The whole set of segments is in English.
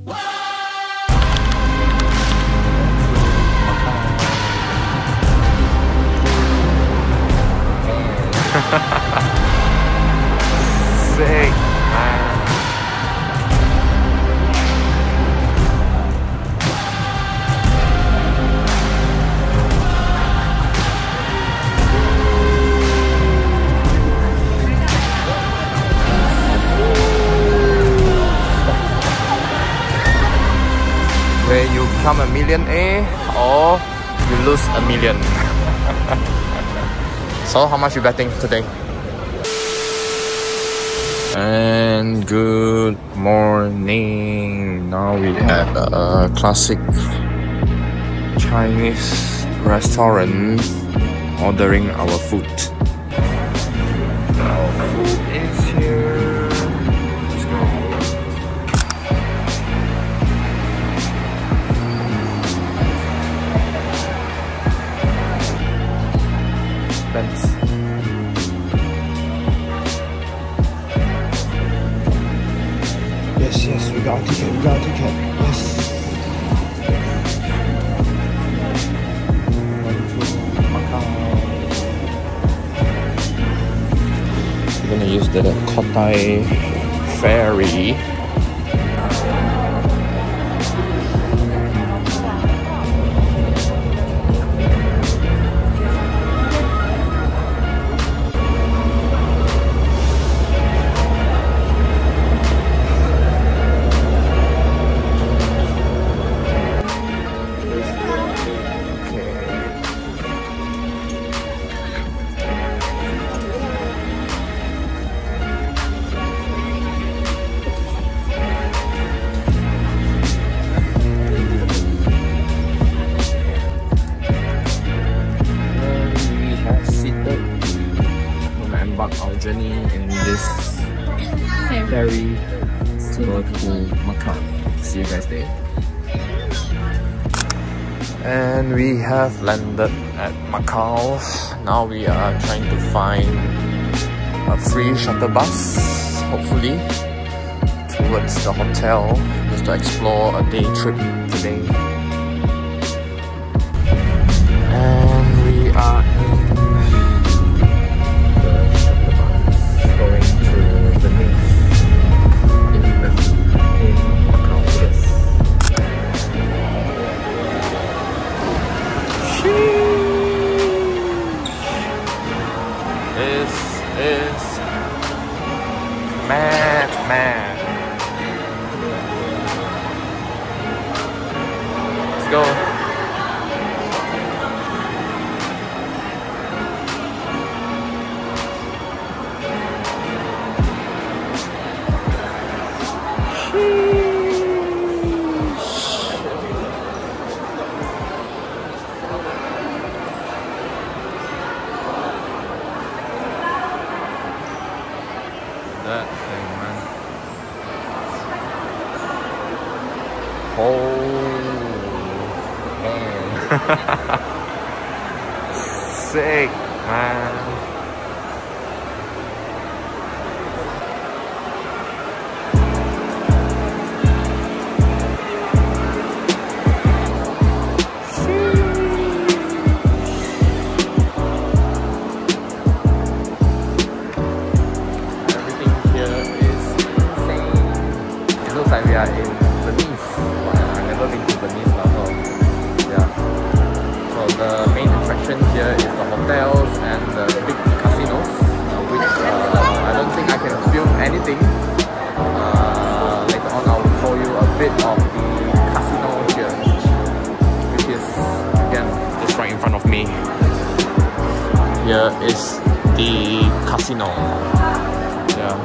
Sick, man. Where you become a millionaire or you lose a million. So how much you betting today? And good morning. Now we have a classic Chinese restaurant ordering our food. Our food is here. Let's go. Thanks. Yes, we got a ticket, yes. Going to Macau. We're gonna use the Kotai ferry. Our journey in this ferry to go to Macau. See you guys there. And we have landed at Macau. Now we are trying to find a free shuttle bus, hopefully, towards the hotel, just to explore a day trip today. And we are man. Let's go. That thing, man. Oh, man. Sick, man. Like we are in Venice. I've never been to Venice now, so yeah. So the main attraction here is the hotels and the big casinos, which I don't think I can film anything. Later on I will show you a bit of the casino here, which is again just right in front of me. Here is the casino. Yeah.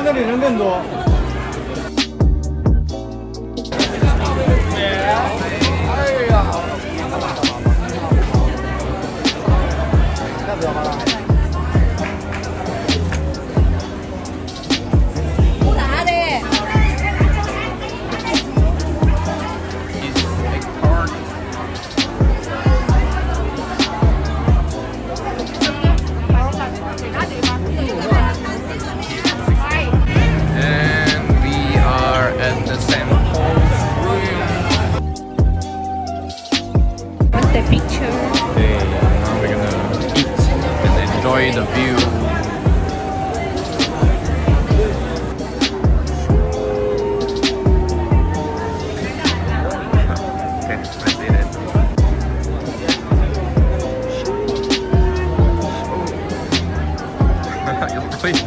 那里人更多。哎呀！要不要吗？不打的。 Enjoy the view. Okay, let's eat it. Please.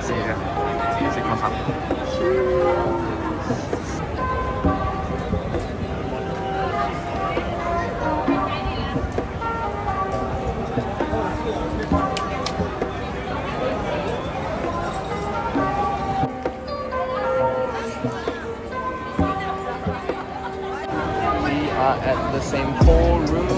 See you. See you. At the same pool room.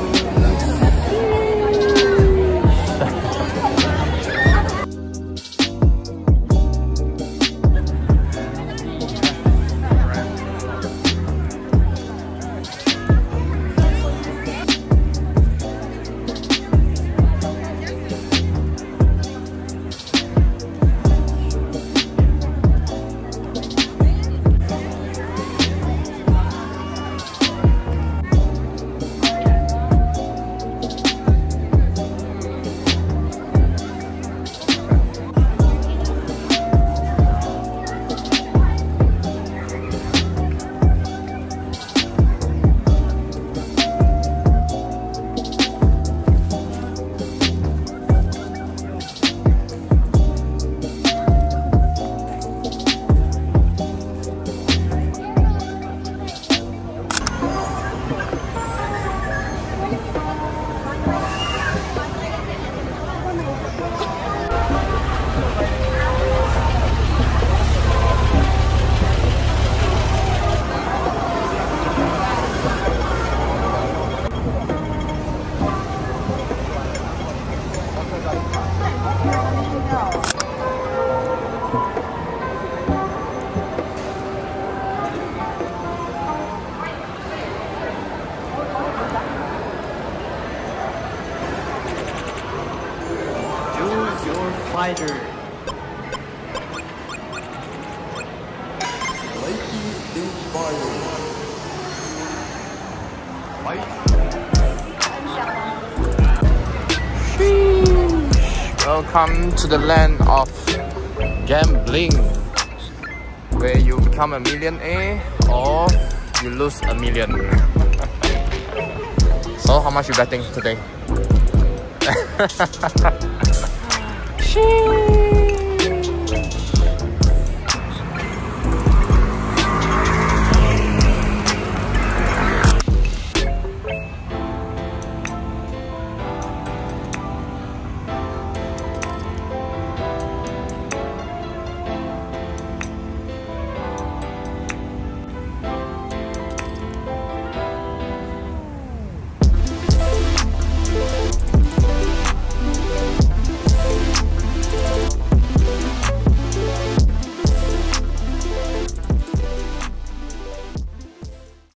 Fighter. Welcome to the land of gambling, where you become a millionaire or you lose a million. So how much you betting today?